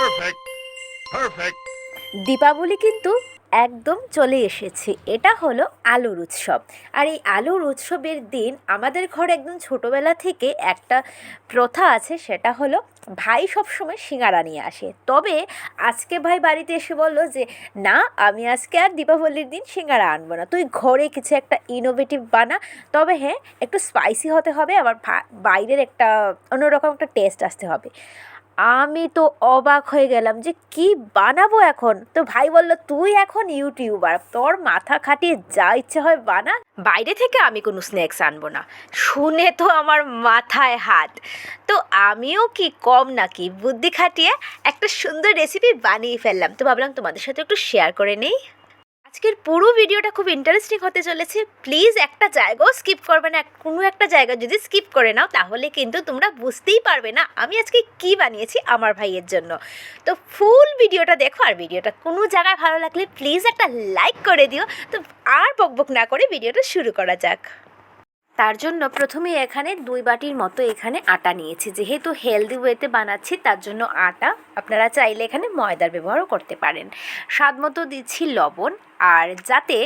Perfect. Perfect. Deepavali কিন্তু একদম চলে এসেছে। এটা হলো আলুর উৎসব। আর এই আলুর উৎসবের দিন আমাদের ঘরে একদম ছোটোবেলা থেকে একটা প্রথা আছে, সেটা হলো ভাই সবসময় সিঙ্গারা নিয়ে আসে। তবে আজকে ভাই বাড়িতে এসে বলল যে না, আমি আজকে আর দীপাবলির দিন সিঙ্গারা আনবো না, তুই ঘরে কিছু একটা ইনোভেটিভ বানা। তবে হ্যাঁ, একটু স্পাইসি হতে হবে, আবার বাইরের একটা অন্যরকম একটা টেস্ট আসতে হবে। আমি তো অবাক হয়ে গেলাম যে কি বানাবো এখন। তো ভাই বলল, তুই এখন ইউটিউবার, তোর মাথা খাটিয়ে যা ইচ্ছে হয় বানা, বাইরে থেকে আমি কোনো স্ন্যাক্স আনবো না। শুনে তো আমার মাথায় হাত। তো আমিও কি কম নাকি, বুদ্ধি খাটিয়ে একটা সুন্দর রেসিপি বানিয়ে ফেললাম। তো ভাবলাম তোমাদের সাথে একটু শেয়ার করে নেই। আজকের পুরো ভিডিওটা খুব ইন্টারেস্টিং হতে চলেছে। প্লিজ একটা জায়গাও স্কিপ করবে না। কোনো একটা জায়গা যদি স্কিপ করে নাও তাহলে কিন্তু তোমরা বুঝতেই পারবে না আমি আজকে কি বানিয়েছি আমার ভাইয়ের জন্য। তো ফুল ভিডিওটা দেখো, আর ভিডিওটা কোনো জায়গায় ভালো লাগলে প্লিজ একটা লাইক করে দিও। তো আর বকবক না করে ভিডিওটা শুরু করা যাক। তার জন্য প্রথমে এখানে 2 বাটির মতো এখানে আটা নিয়েছি। যেহেতু হেলদি ওয়েতে বানাচ্ছি তার জন্য আটা, আপনারা চাইলে এখানে ময়দার ব্যবহারও করতে পারেন। স্বাদ মতো দিচ্ছি লবণ। আর যাতে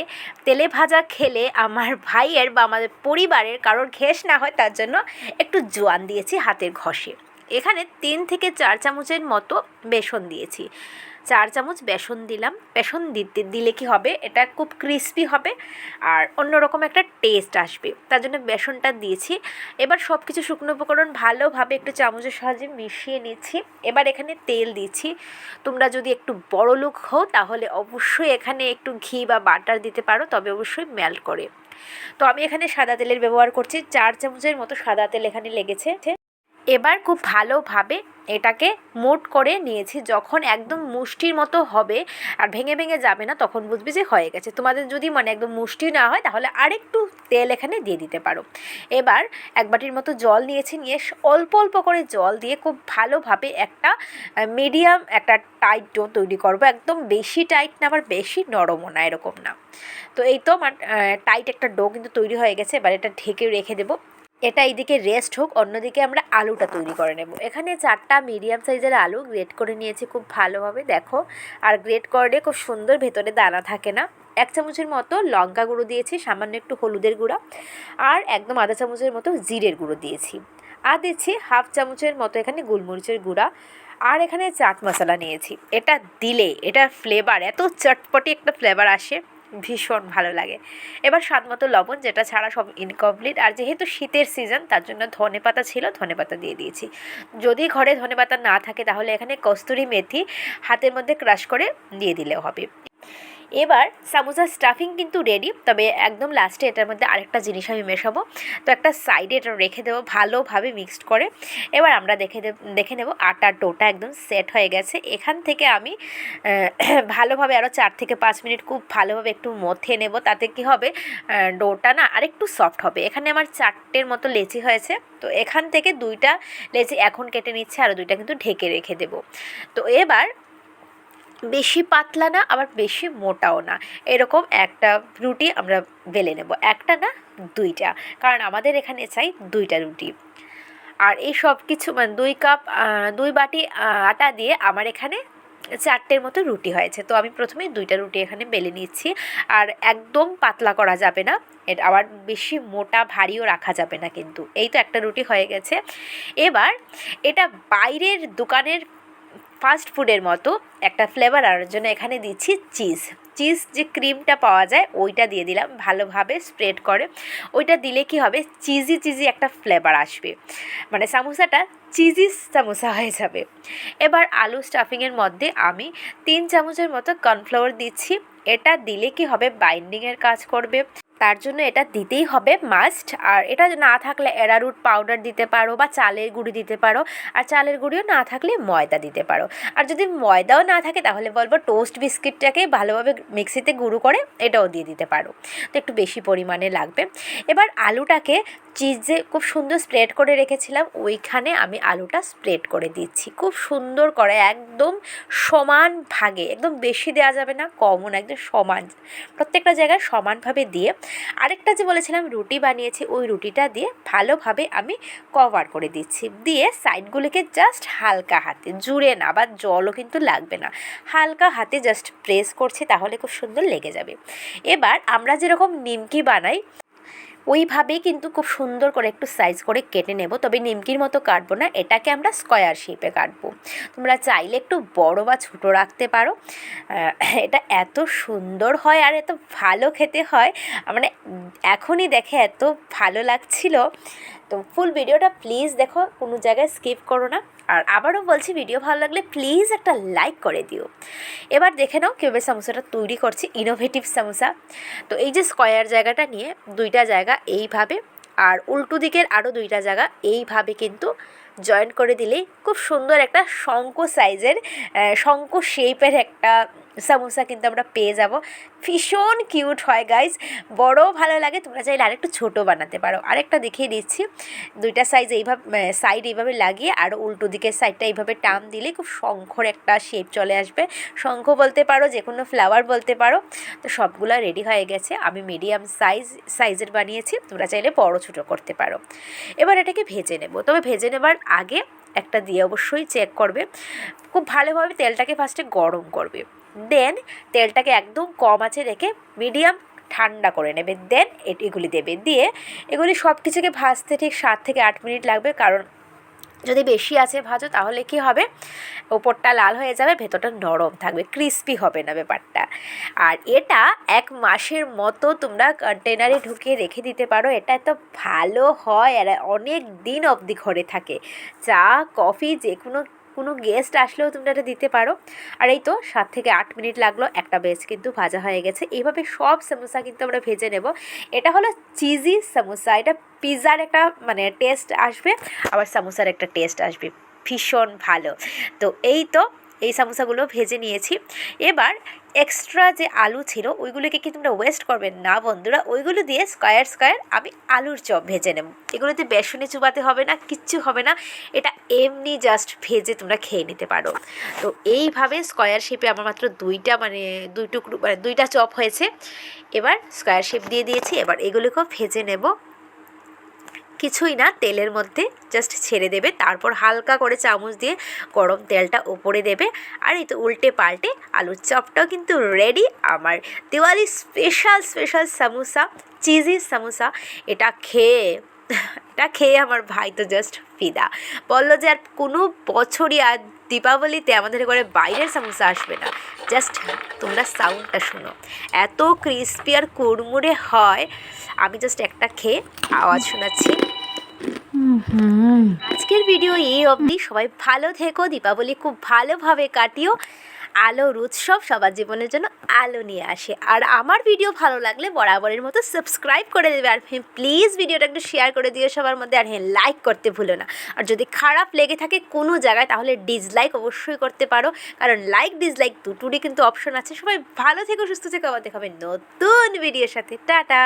তেলে ভাজা খেলে আমার ভাইয়ের বা আমাদের পরিবারের কারোর ঘেঁষ না হয় তার জন্য একটু জোয়ান দিয়েছি হাতের ঘষে। এখানে 3 থেকে 4 চামচের মতো বেসন দিয়েছি। 4 চামচ বেসন দিলাম। বেসন দিলে কি হবে, এটা খুব ক্রিস্পি হবে আর অন্যরকম একটা টেস্ট আসবে, তার জন্য বেসনটা দিয়েছি। এবার সব কিছু শুকনো উপকরণ ভালোভাবে একটু চামচের সাহায্যে মিশিয়ে নিচ্ছি। এবার এখানে তেল দিচ্ছি। তোমরা যদি একটু বড় লোক হও তাহলে অবশ্যই এখানে একটু ঘি বা বাটার দিতে পারো, তবে অবশ্যই মেল্ট করে। তো আমি এখানে সাদা তেলের ব্যবহার করছি। 4 চামচের মতো সাদা তেল এখানে লেগেছে। এবার খুব ভালোভাবে এটাকে মোট করে নিয়েছি। যখন একদম মুষ্টির মতো হবে আর ভেঙে ভেঙে যাবে না, তখন বুঝবি যে হয়ে গেছে। তোমাদের যদি মানে একদম মুষ্টি না হয় তাহলে আরেকটু তেল এখানে দিয়ে দিতে পারো। এবার 1 বাটির মতো জল নিয়েছি, নিয়ে অল্প অল্প করে জল দিয়ে খুব ভালোভাবে একটা মিডিয়াম একটা টাইট ডো তৈরি করবো। একদম বেশি টাইট না, আবার বেশি নরমও না, এরকম না। তো এই তো আমার টাইট একটা ডো কিন্তু তৈরি হয়ে গেছে। এবার এটা ঢেকে রেখে দেবো। এটা এইদিকে রেস্ট হোক, অন্যদিকে আমরা আলুটা তৈরি করে নেব। এখানে 4টা মিডিয়াম সাইজের আলু গ্রেট করে নিয়েছি খুব ভালোভাবে, দেখো। আর গ্রেট করলে খুব সুন্দর, ভেতরে দানা থাকে না। 1 চামচের মতো লঙ্কা গুঁড়ো দিয়েছি, সামান্য একটু হলুদের গুঁড়া, আর একদম আধা চামচের মতো জিরের গুঁড়ো দিয়েছি। আর দিচ্ছি 1/2 চামচের মতো এখানে গোলমরিচের গুঁড়া। আর এখানে চাট মশলা নিয়েছি। এটা দিলে এটার ফ্লেভার, এত চটপটি একটা ফ্লেভার আসে, ভীষণ ভালো লাগে। এবার স্বাদ মতো লবণ, যেটা ছাড়া সব ইনকমপ্লিট। আর যেহেতু শীতের সিজন তার জন্য ধনেপাতা ছিল, ধনেপাতা দিয়ে দিয়েছি। যদি ঘরে ধনেপাতা না থাকে তাহলে এখানে কস্তুরি মেথি হাতের মধ্যে ক্রাশ করে দিয়ে দিলেও হবে। এবার সামোসা স্টাফিং কিন্তু রেডি, তবে একদম লাস্টে এটার মধ্যে আরেকটা জিনিস আমি মেশাবো। তো একটা সাইডে এটা রেখে দেবো ভালোভাবে মিক্সড করে। এবার আমরা দেখে নেব আটার ডোটা একদম সেট হয়ে গেছে। এখান থেকে আমি ভালোভাবে আরও 4 থেকে 5 মিনিট খুব ভালোভাবে একটু মথে নেব। তাতে কি হবে, ডোটা না আরেকটু সফট হবে। এখানে আমার 4টের মতো লেচি হয়েছে। তো এখান থেকে 2টা লেচি এখন কেটে নিচ্ছে, আরও 2টা কিন্তু ঢেকে রেখে দেবো। তো এবার বেশি পাতলা না, আবার বেশি মোটাও না, এরকম একটা রুটি আমরা বেলে নেব। একটা না, 2টা, কারণ আমাদের এখানে চাই 2টা রুটি। আর এই সব কিছু মানে 2 কাপ 2 বাটি আটা দিয়ে আমার এখানে 4টের মতো রুটি হয়েছে। তো আমি প্রথমেই 2টা রুটি এখানে বেলে নিচ্ছি। আর একদম পাতলা করা যাবে না, এটা আবার বেশি মোটা ভারীও রাখা যাবে না কিন্তু। এই তো একটা রুটি হয়ে গেছে। এবার এটা বাইরের দোকানের ফাস্ট ফুডের মতো একটা ফ্লেভার আনার জন্য এখানে দিচ্ছি চিজ যে ক্রিমটা পাওয়া যায় ওইটা দিয়ে দিলাম ভালোভাবে স্প্রেড করে। ওইটা দিলে কি হবে, চিজি একটা ফ্লেভার আসবে, মানে সামোসাটা চিজি সামোসা হয়ে যাবে। এবার আলু স্টাফিংয়ের মধ্যে আমি 3 চামচের মতো কর্নফ্লাওয়ার দিচ্ছি। এটা দিলে কি হবে, বাইন্ডিংয়ের কাজ করবে, তার জন্য এটা দিতেই হবে মাস্ট। আর এটা না থাকলে অ্যারারুট পাউডার দিতে পারো বা চালের গুঁড়ি দিতে পারো। আর চালের গুঁড়িও না থাকলে ময়দা দিতে পারো। আর যদি ময়দাও না থাকে তাহলে বলবো টোস্ট বিস্কিটটাকে ভালোভাবে মিক্সিতে গুঁড়ো করে এটাও দিয়ে দিতে পারো। তো একটু বেশি পরিমাণে লাগবে। এবার আলুটাকে চিজে খুব সুন্দর স্প্রেড করে রেখেছিলাম, ওইখানে আমি আলুটা স্প্রেড করে দিচ্ছি খুব সুন্দর করে, একদম সমান ভাগে, একদম বেশি দেওয়া যাবে না, কমও না, একদম সমান, প্রত্যেকটা জায়গায় সমানভাবে দিয়ে আরেকটা যে বলেছিলাম রুটি বানিয়েছি, ওই রুটিটা দিয়ে ভালোভাবে আমি কভার করে দিচ্ছি, দিয়ে সাইডগুলিকে জাস্ট হালকা হাতে, জুড়ে না বা জলও কিন্তু লাগবে না, হালকা হাতে জাস্ট প্রেস করছি, তাহলে খুব সুন্দর লেগে যাবে। এবার আমরা যেরকম নিমকি বানাই ওইভাবেই কিন্তু খুব সুন্দর করে একটু সাইজ করে কেটে নেব, তবে নিমকির মতো কাটবো না, এটাকে আমরা স্কোয়ার শেপে কাটবো। তোমরা চাইলে একটু বড় বা ছোটো রাখতে পারো। এটা এত সুন্দর হয় আর এত ভালো খেতে হয়, মানে এখনই দেখে এত ভালো লাগছিল। তো ফুল ভিডিওটা প্লিজ দেখো, কোনো জায়গায় স্কিপ করো না। আর আবারও বলছি, ভিডিও ভালো লাগলে প্লিজ একটা লাইক করে দিও। এবার দেখে নাও কীভাবে সামোসাটা তৈরি করছি, ইনোভেটিভ সামোসা। তো এই যে স্কোয়ার জায়গাটা নিয়ে দুইটা জায়গা এইভাবে, আর উল্টো দিকের আরও দুইটা জায়গা এইভাবে কিন্তু জয়েন্ট করে দিলেই খুব সুন্দর একটা শঙ্খ সাইজের, শঙ্খ শেপের একটা সামোসা কিন্তু আমরা পেয়ে যাব। ভীষণ কিউট হয় গাইজ, বড়ও ভালো লাগে। তোমরা চাইলে আরেকটু ছোটো বানাতে পারো। আরেকটা দেখিয়ে দিচ্ছি, দুইটা সাইজ এইভাবে সাইড এইভাবে লাগিয়ে আর উল্টো দিকের সাইডটা এইভাবে টান দিলে খুব শঙ্খর একটা শেপ চলে আসবে। শঙ্খ বলতে পারো, যে কোনো ফ্লাওয়ার বলতে পারো। তো সবগুলো রেডি হয়ে গেছে, আমি মিডিয়াম সাইজের বানিয়েছি, তোমরা চাইলে বড়ো ছোটো করতে পারো। এবার এটাকে ভেজে নেব, তবে ভেজে নেবার আগে একটা দিয়ে অবশ্যই চেক করবে, খুব ভালোভাবে তেলটাকে ফার্স্টে গরম করবে, দেন তেলটাকে একদম কম আঁচে রেখে মিডিয়াম ঠান্ডা করে নেবে, দেন এগুলি দেবে, দিয়ে এগুলি সব কিছুকে ভাজতে ঠিক 7 থেকে 8 মিনিট লাগবে। কারণ যদি বেশি আছে ভাজো তাহলে কি হবে, ওপরটা লাল হয়ে যাবে, ভেতরটা নরম থাকবে, ক্রিস্পি হবে না ব্যাপারটা। আর এটা 1 মাসের মতো তোমরা কন্টেনারে ঢুকিয়ে রেখে দিতে পারো, এটা এত ভালো হয় আর অনেক দিন অবধি ঘরে থাকে। চা কফি যে কোনো গেস্ট আসলেও তোমরা এটা দিতে পারো। আর এই তো 7 থেকে 8 মিনিট লাগলো, একটা বেচ কিন্তু ভাজা হয়ে গেছে। এইভাবে সব সামোসা কিন্তু আমরা ভেজে নেব। এটা হলো চিজি সামোসা, এটা পিৎজার একটা মানে টেস্ট আসবে, আবার সামোসার একটা টেস্ট আসবে, ভীষণ ভালো। তো এই সামোসাগুলো ভেজে নিয়েছি। এবার এক্সট্রা যে আলু ছিল ওইগুলোকে কি তোমরা ওয়েস্ট করবে না বন্ধুরা, ওইগুলো দিয়ে স্কোয়ার আমি আলুর চপ ভেজে নেব। এগুলোতে বেসনে চুবাতে হবে না, কিচ্ছু হবে না, এটা এমনি জাস্ট ভেজে তোমরা খেয়ে নিতে পারো। তো এইভাবে স্কোয়ার শেপে আমার মাত্র দুই টুকরো দুইটা চপ হয়েছে। এবার স্কোয়ার শেপ দিয়ে দিয়েছি, এবার এগুলোকেও ভেজে নেব। কিছুই না, তেলের মধ্যে জাস্ট ছেড়ে দেবে, তারপর হালকা করে চামচ দিয়ে গরম তেলটা ওপরে দেবে। আর এই তো উল্টে পাল্টে আলুর চপটাও কিন্তু রেডি, আমার দিওয়ালি স্পেশাল সামোসা, চিজি সামোসা। এটা খেয়ে আমার ভাই তো জাস্ট ফিদা, বললো যে আর কোনো বছরই আর দীপাবলিতে আমাদের ঘরে বাইরের সামোসা আসবে না। জাস্ট তোমরা সাউন্ডটা শোনো, এত ক্রিস্পি আর কুড়মুড়ে হয়। আমি জাস্ট একটা খেয়ে আওয়াজ শোনাচ্ছি। আজকের ভিডিও এই অবধি, সবাই ভালো থেকো, দীপাবলি খুব ভালোভাবে কাটিও। আলোর উৎসব সবার জীবনের জন্য আলো নিয়ে আসে। আর আমার ভিডিও ভালো লাগলে বরাবরের মতো সাবস্ক্রাইব করে দেবে, আর প্লিজ ভিডিওটা একটু শেয়ার করে দিও সবার মধ্যে, আর লাইক করতে ভুলো না। আর যদি খারাপ লেগে থাকে কোনো জায়গায় তাহলে ডিসলাইক অবশ্যই করতে পারো, কারণ লাইক ডিসলাইক দুটোরই কিন্তু অপশন আছে। সবাই ভালো থেকো, সুস্থ থেকো, আবার দেখা হবে নতুন ভিডিওর সাথে। টাটা।